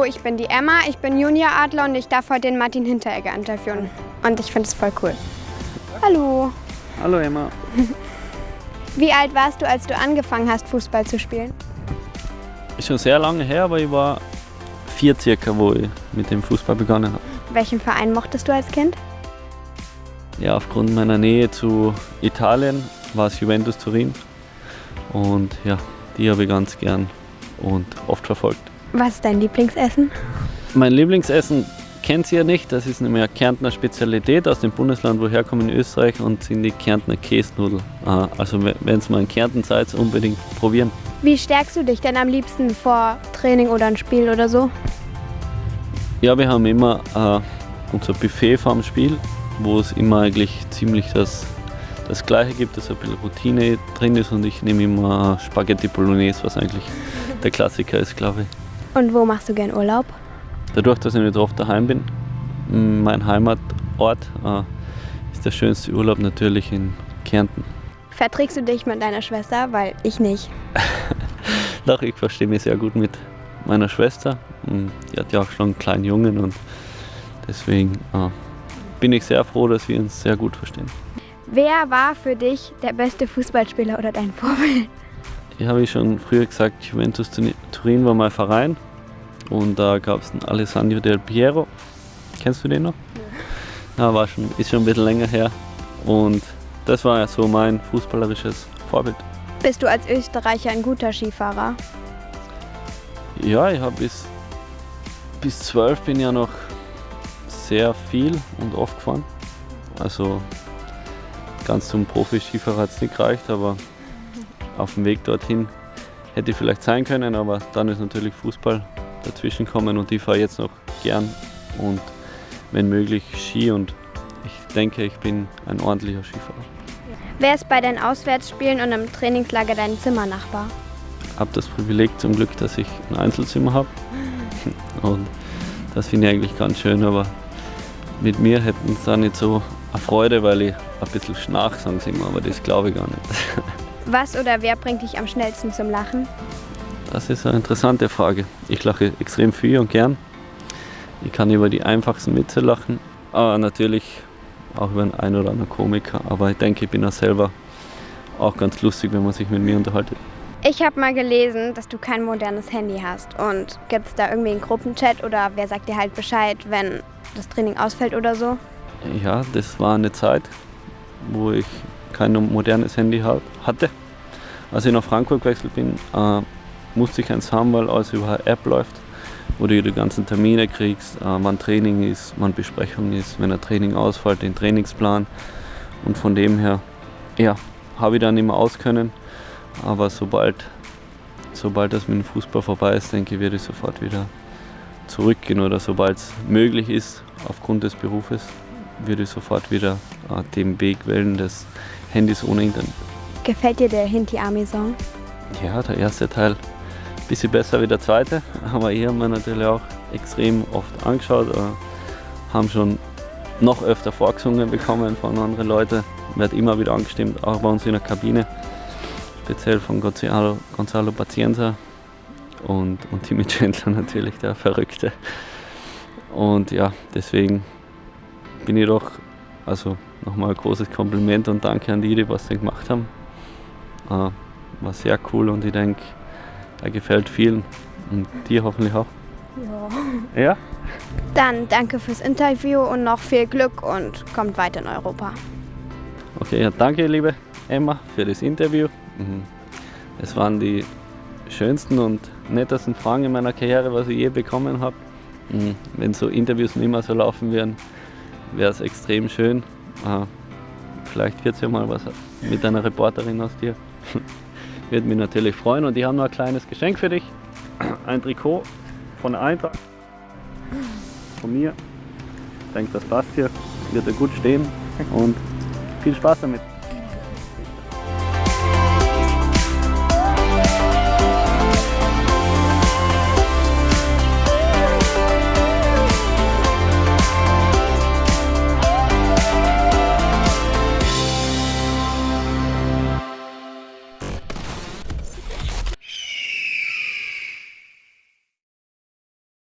ich bin die Emma, ich bin Junioradler und ich darf heute den Martin Hinteregger interviewen. Und ich finde es voll cool. Hallo. Hallo Emma. Wie alt warst du, als du angefangen hast, Fußball zu spielen? Ist schon sehr lange her, aber ich war 4 circa, wo ich mit dem Fußball begonnen habe. Welchen Verein mochtest du als Kind? Ja, aufgrund meiner Nähe zu Italien war es Juventus Turin. Und ja, die habe ich ganz gern und oft verfolgt. Was ist dein Lieblingsessen? Mein Lieblingsessen kennt ihr ja nicht. Das ist nämlich eine Kärntner Spezialität aus dem Bundesland, woher kommen in Österreich, und sind die Kärntner Käsnudeln. Also wenn es mal in Kärnten seid, unbedingt probieren. Wie stärkst du dich denn am liebsten vor Training oder ein Spiel oder so? Ja, wir haben immer unser Buffet vor dem Spiel, wo es immer eigentlich ziemlich das Gleiche gibt, dass ein bisschen Routine drin ist, und ich nehme immer Spaghetti Bolognese, was eigentlich der Klassiker ist, glaube ich. Und wo machst du gern Urlaub? Dadurch, dass ich nicht oft daheim bin, mein Heimatort, ist der schönste Urlaub natürlich in Kärnten. Verträgst du dich mit deiner Schwester? Weil ich nicht. Doch, ich verstehe mich sehr gut mit meiner Schwester. Die hat ja auch schon einen kleinen Jungen, und deswegen bin ich sehr froh, dass wir uns sehr gut verstehen. Wer war für dich der beste Fußballspieler oder dein Vorbild? Ich habe schon früher gesagt, Juventus Turin war mein Verein, und da gab es einen Alessandro Del Piero. Kennst du den noch? Ja, ist schon ein bisschen länger her, und das war ja so mein fußballerisches Vorbild. Bist du als Österreicher ein guter Skifahrer? Ja, ich habe bis 12 bin ja noch sehr viel und oft gefahren. Also ganz zum Profi-Skifahrer hat es nicht gereicht, aber auf dem Weg dorthin hätte ich vielleicht sein können, aber dann ist natürlich Fußball dazwischen gekommen, und ich fahre jetzt noch gern und wenn möglich Ski, und ich denke, ich bin ein ordentlicher Skifahrer. Wer ist bei deinen Auswärtsspielen und im Trainingslager dein Zimmernachbar? Ich habe das Privileg zum Glück, dass ich ein Einzelzimmer habe, und das finde ich eigentlich ganz schön, aber mit mir hätten sie da nicht so eine Freude, weil ich ein bisschen schnarch, sagen sie immer, aber das glaube ich gar nicht. Was oder wer bringt dich am schnellsten zum Lachen? Das ist eine interessante Frage. Ich lache extrem viel und gern. Ich kann über die einfachsten Witze lachen, aber natürlich auch über einen oder anderen Komiker. Aber ich denke, ich bin auch selber auch ganz lustig, wenn man sich mit mir unterhaltet. Ich habe mal gelesen, dass du kein modernes Handy hast. Und gibt es da irgendwie einen Gruppenchat oder wer sagt dir halt Bescheid, wenn das Training ausfällt oder so? Ja, das war eine Zeit, wo ich kein modernes Handy hatte. Als ich nach Frankfurt gewechselt bin, musste ich eins haben, weil alles über eine App läuft, wo du die ganzen Termine kriegst, wann Training ist, wann Besprechung ist, wenn ein Training ausfällt, den Trainingsplan. Und von dem her, ja, habe ich dann nicht mehr auskönnen. Aber sobald das mit dem Fußball vorbei ist, denke ich, werde ich sofort wieder zurückgehen, oder sobald es möglich ist, aufgrund des Berufes, würde ich sofort wieder den Weg wählen des Handys ohne Internet. Gefällt dir der Hinti-Army-Song? Ja, der erste Teil ein bisschen besser wie der zweite, aber hier haben wir natürlich auch extrem oft angeschaut, haben schon noch öfter vorgesungen bekommen von anderen Leuten, wird immer wieder angestimmt, auch bei uns in der Kabine, speziell von Gonzalo Pacienza und Timmy Chandler natürlich, der Verrückte. Und ja, deswegen bin ich doch, also nochmal ein großes Kompliment und danke an die was sie gemacht haben. War sehr cool, und ich denke, er gefällt vielen und dir hoffentlich auch. Ja. Ja? Dann danke fürs Interview und noch viel Glück und kommt weiter in Europa. Okay, ja, danke liebe Emma für das Interview. Es waren die schönsten und nettesten Fragen in meiner Karriere, was ich je bekommen habe. Wenn so Interviews nicht mehr so laufen würden, wäre es extrem schön. Vielleicht wird es ja mal was mit einer Reporterin aus dir. Würde mich natürlich freuen, und die haben noch ein kleines Geschenk für dich. Ein Trikot von der Eintracht. Von mir. Ich denke, das passt hier. Wird dir gut stehen, und viel Spaß damit.